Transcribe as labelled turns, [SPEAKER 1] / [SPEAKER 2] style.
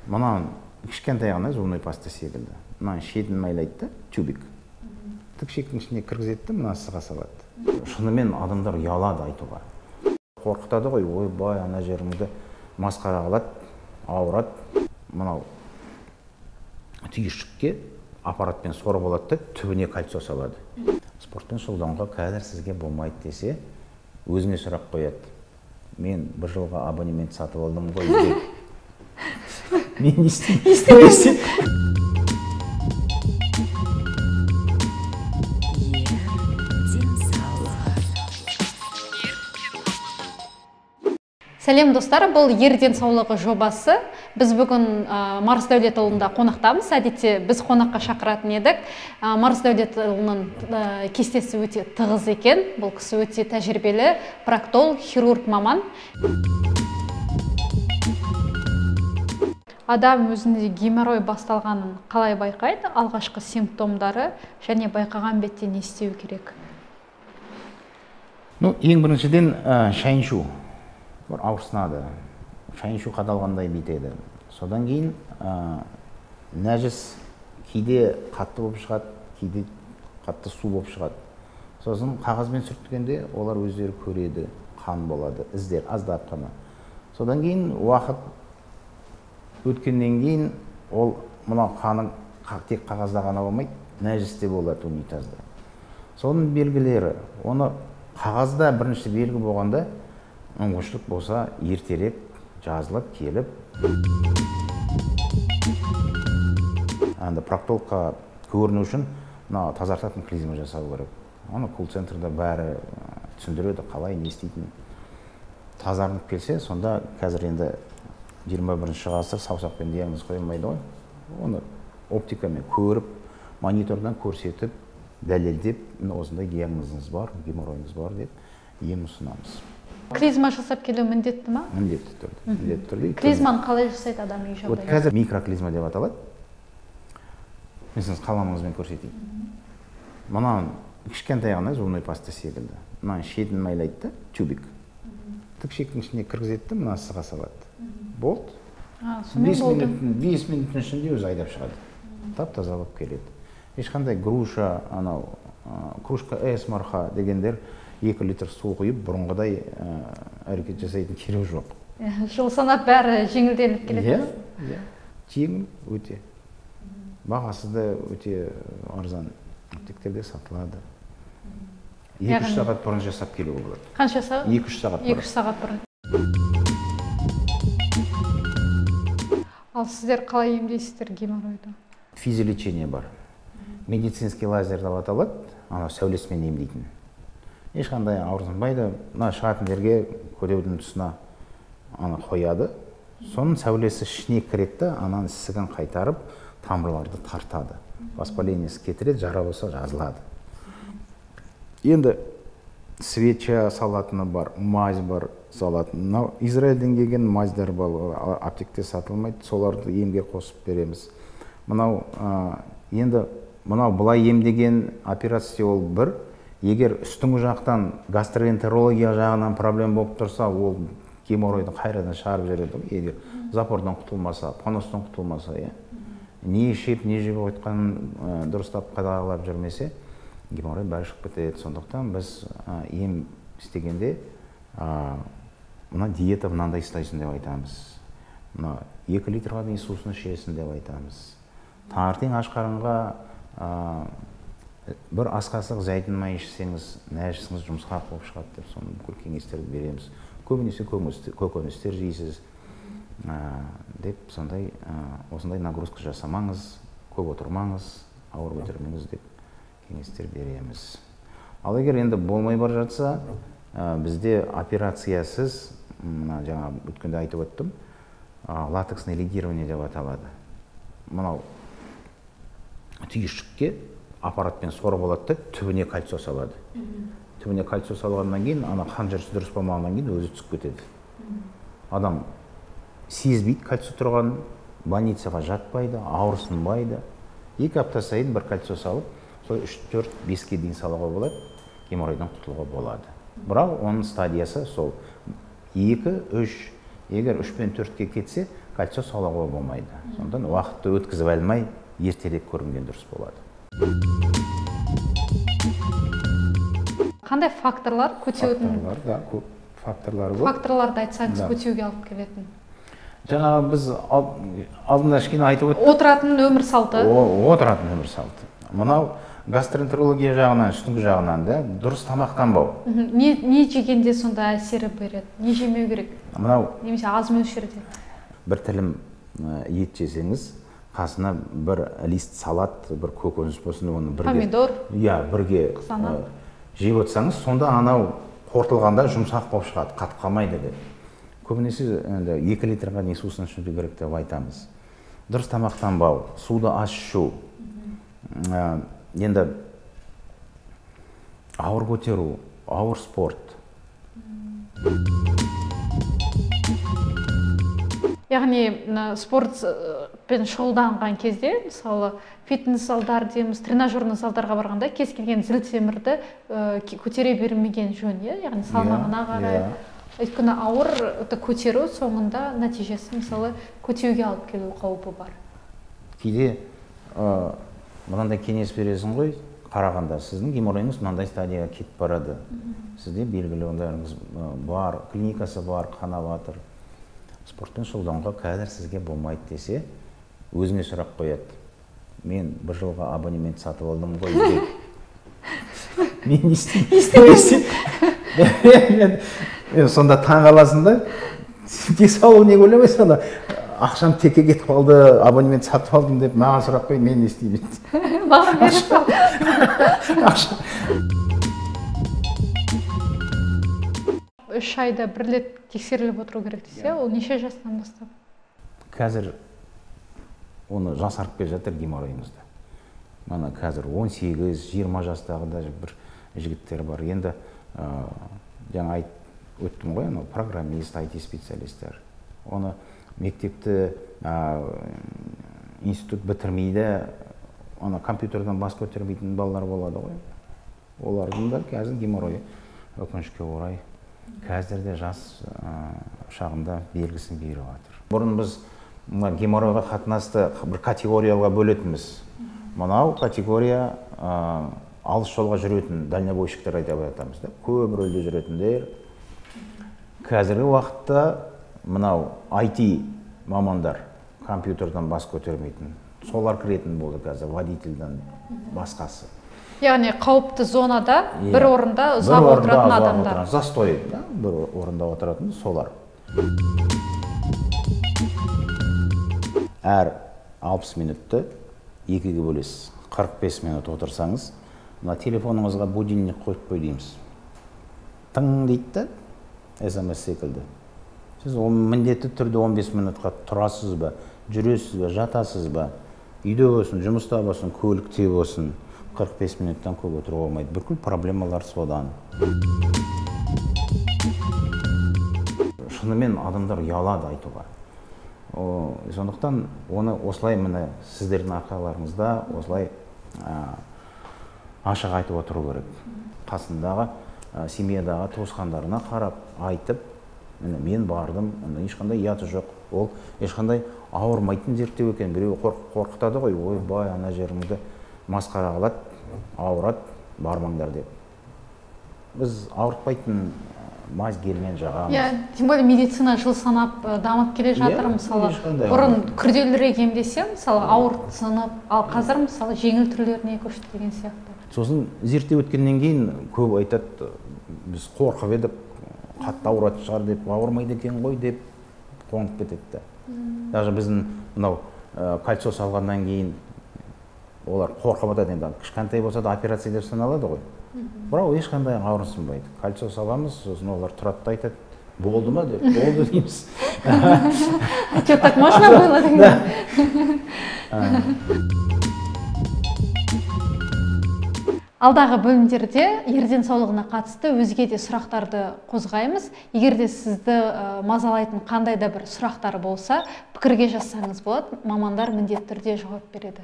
[SPEAKER 1] Мынау кішкентай ғана зубной паста секілді. Мына шетін майлайды да, тюбик. Тік шектің ішіне кіргізеді, мына сыға салады. Шынымен адамдар ұялады айтуға. Қорқытады ғой, ойбай, ана жеріңді масқара қылады, ауырады. Мынау түйіршікке аппаратпен сорып алады да, түбіне кальций салады. Спортпен шұғылдануға қазір сізге болмайды десе, өзіңе сұрақ қояды. Мен бір жылға абонемент сатып алдым ғой деп. Мен не істеймін?
[SPEAKER 2] Сәлем достар, бұл Ер денсаулығы жобасы. Біз бүгін Марс Дәулетұлында қонақтамыз. Әдетте біз қонаққа шақыратын едік. Марс Дәулетұлының кестесі өте тығыз екен. Бұл кісі өте тәжірибелі проктолог, хирург маман. Адам өзінде геморрой басталғанын қалай байқайды? Алғашқы симптомдары және байқаған бетте не істеу керек?
[SPEAKER 1] Ең біріншіден шайын ішу. Бір ауырсынады, шайын ішу қадалғандай бетеді. Содан кейін нәжіс кейде қатты болып шығады, кейде қатты су болып шығады. Сосын қағазбен сүрткенде олар өздері көреді, қан болады, іздер, аздап қана. Содан кейін уақыт өткеннен кейін ол мына қаның тек қағазда ғана болмайды, нәжісте болады унитазда. Соның белгілері, оны қағазда бірінші белгі болғанда мүмкіншілік болса ертерек жазылып келіп, проктологқа көріну үшін тазартатын клизма жасау керек. Оны колл-центрда бәрі түсіндіреді, қалай не істейтін. Тазарынып келсе, сонда қазір енді 21-ші ғасыр саусақпен диагноз қойылмайды ғой. Оны оптикамен көріп, монитордан көрсетіп, дәлелдеп, осындай диагнозыңыз бар, геморройыңыз бар деп ем ұсынамыз.
[SPEAKER 2] Клизма жасап келу міндетті ма?
[SPEAKER 1] Міндетті түрде.
[SPEAKER 2] Клизманы қалай жасайды адам үй жағдайда?
[SPEAKER 1] Қазір микроклизма деп аталады. Мен сіз қаламыңызбен көрсетейін. Мынау кішкентай ғана зубной паста секілді. Мына шетін майлайды да, тюбик. Тік шектің ішіне кіргізеді, мына сыға салады. Болды. 5 минуттың ішінде өзі айдап шығады. Тап-таза болып келеді. Ешқандай груша, кружка S марқа дегендер 2 литр су құйып, бұрынғыдай әрекет жасайтын керек жоқ.
[SPEAKER 2] Жыл санап бәрі жеңілденіп келеді.
[SPEAKER 1] Жеңіл өте. Бағасы да өте арзан. Аптектерде сатылады. 2-3 сағат бұрын жасап келуге болады.
[SPEAKER 2] Қанша сағат?
[SPEAKER 1] 2-3 сағат бұрын.
[SPEAKER 2] 2-3 сағат бұрын. Ал сіздер қалай емдейсіздер геморройды?
[SPEAKER 1] Физиолечение бар. Медицинский лазер деп аталады, сәулесімен емдейтін. Ешқандай ауырсынбайды, шығатын жерге көдеудің тұсына қояды. Соның сәулесі ішіне кіреді, ананың ісігін қайтарып, тамырларды тартады. Воспалениесі кетіреді, жара болса жазылады. Енді свеча салатыны бар, мазь бар салатыны. Израильден келген мазьдар бар, аптекте сатылмайды, соларды емге қосып береміз. Енді бұлай емдеген операция ол бір. Егер үстіңгі жақтан гастроэнтерология жағынан проблем болып тұрса, ол геморройды қайрадан шығарып жібереді. Егер запордан құтылмаса, поностан құтылмаса, не ішіп, не жеп отқанын дұрыстап қадағалап жүрмесе, геморрой бәрі шығып кетеді. Сондықтан біз ем істегенде мына диета мынандай істейсің деп айтамыз. 2 литрға дейін сусын ішесің деп айтамыз. Таңертең аш қарынға бір ас қасық зәйтүн май ішсеңіз, нәжісіңіз жұмсақ болып шығады деп соны бүкіл кеңестерді береміз. Көбінесе көкөністер жейсіз деп осындай нагрузка жасамаңыз, көп отырмаңыз, ауыр көтермеңіз деп кеңестер береміз. Ал егер енді болмай бар жатса, бізде операциясыз, жаңа өткенде айтып өттім, латексный лигирование деп аталады. Мынау түйіршікке аппаратпен сорып алады да, түбіне кальций салады. Түбіне кальций салғаннан кейін, қан жүрісі дұрыс болмағаннан кейін өзі түсіп кетеді. Адам сезбейді кальций тұрған, больницаға жатпайды, ауырсынбайды. 2 апта сайын бір кальций салып, сол 3-4-5-ке дейін салуға болады, геморройдан құтылуға болады. Бірақ оның стадиясы сол 2-3, егер 3 пен 4-ке кетсе, кольцо салуға болмайды. Сондықтан уақытты өткізіп алмай ертерек көрінген дұрыс болады.
[SPEAKER 2] Қандай факторлар көтеретін?
[SPEAKER 1] Факторлар да көп факторлар көп.
[SPEAKER 2] Факторларды айтсаңыз көтеруге алып келетін.
[SPEAKER 1] Жаңағы біз алдында кішкене айтып өттік.
[SPEAKER 2] Отыратын өмір салты.
[SPEAKER 1] Отыратын өмір салты. Мынау гастроэнтерология жағынан, үстіңгі жағынан да дұрыс тамақтанбау.
[SPEAKER 2] Не жегенде сонда әсері береді? Не жемеу керек?
[SPEAKER 1] Мынау
[SPEAKER 2] немесе аз мөлшерде.
[SPEAKER 1] бір тілім ет жесеңіз, қасына бір лист салат, бір көкөніс болсын, оны бірге
[SPEAKER 2] помидор,
[SPEAKER 1] бірге жеп отырсаңыз, сонда анау қортылғанда жұмсақ болып шығады, қатып қалмайды деп. Көбінесе 2 литрға не сусын ішуге керек деп айтамыз. Дұрыс тамақтанбау, суды аз ішу, енді ауыр көтеру, ауыр спорт.
[SPEAKER 2] Яғни спортпен шұғылданған кезде, мысалы фитнес залдар дейміз, тренажерный залдарға барғанда кез келген зіл темірді көтере бермеген жөн, яғни салмағына қарай. Өйткені ауыр көтеру соңында нәтижесі мысалы көтеруге алып келу қаупі бар.
[SPEAKER 1] Кейде мынандай кеңес бересің ғой, қарағанда сіздің геморройыңыз мынандай стадияға кетіп барады. Сізде белгілі ондарыңыз бар, клиникасы бар, қанап жатыр. Спортпен шұғылдануға қазір сізге болмайды десе, өзіңе сұрақ қояды. Мен бір жылға абонемент сатып алдым ғой деп. Мен не істеймін? Сонда таң қаласың да, денсаулық не ойламайсың, ақшам текке кетіп қалды, абонемент сатып алдым деп маған сұрақ қой, мен не істеймін?
[SPEAKER 2] Маған беріп қал.
[SPEAKER 1] Ақша.
[SPEAKER 2] 3 айда бір рет тексеріліп отыру керек десе, ол неше жастан бастап?
[SPEAKER 1] Қазір оны жасарып келе жатыр геморройыңызда. Мана қазір 18-20 жастағы да бір жігіттер бар. Енді жаңа өттім ғой, программист, IT специалистер. Оны мектепті, институт бітірмейді, компьютерден бас көтермейтін балалар болады ғой. Олардың да қазір геморройы өкінішке орай қазірде жас шағында белгісін беріп жатыр. Бұрын біз геморройға қатынасты бір категорияға бөлетінбіз. Мынау категория алыс жолға жүретін дальнобойщиктер айтып жатамыз. Көп рөлде жүретіндер. Қазіргі уақытта мынау IT мамандар, компьютерден бас көтермейтін, солар кіретін болды қазір, водительден басқасы.
[SPEAKER 2] Яғни қауіпті зонада бір орында ұзақ отыратын адамдар.
[SPEAKER 1] Застой, бір орында отыратын солар. Әр 60 минутты 2-ге бөлесіз. 45 минут отырсаңыз, телефоныңызға будильник қойып қой дейміз. Тың дейді, SMS секілді. Сіз міндетті түрде 15 минутқа тұрасыз ба, жүресіз ба, жатасыз ба, үйде болсын, жұмыста болсын, көлікте болсын, 45 минуттан көп отыруға болмайды. Бүкіл проблемалар содан. Шынымен адамдар ұялады айтуға. Сондықтан оны осылай міне сіздердің арқаларыңызда осылай ашық айтып отыру керек. Қасындағы семьядағы туысқандарына қарап айтып, мен бардым, ешқандай ұяты жоқ. Ол ешқандай ауырмайтын зерттеу екен. Біреу қорқытады ғой, ой бай, ана жеріңді масқара қылады, ауырады, бармаңдар деп. Біз ауыртпайтын маз гельмен жағамыз.
[SPEAKER 2] Тем более медицина жыл санап дамып келе жатыр. Мысалы, бұрын күрделірек емдесе, мысалы ауыртсынып, ал қазір мысалы жеңіл түрлеріне көшті деген сияқты.
[SPEAKER 1] Сосын зерттеу өткеннен кейін көп айтады, біз қорқып едік, қатты ауыратын шығар деп, ауырмайды екен ғой деп қуанып кетеді. Даже біздің мынау кольцо салғаннан кейін олар қорқып жатады, енді кішкентай болса да операция деп саналады ғой. Бірақ ешқандай ауырсынбайды. Кольцо саламыз, сосын олар тұрады да айтады, болды ма деп, болды дейміз.
[SPEAKER 2] А что, так можно было тогда? Алдағы бөлімдерде ерден саулығына қатысты өзге де сұрақтарды қозғаймыз. Егер де сізді мазалайтын қандай да бір сұрақтар болса, пікірге жазсаңыз болады, мамандар міндетті түрде жауап береді.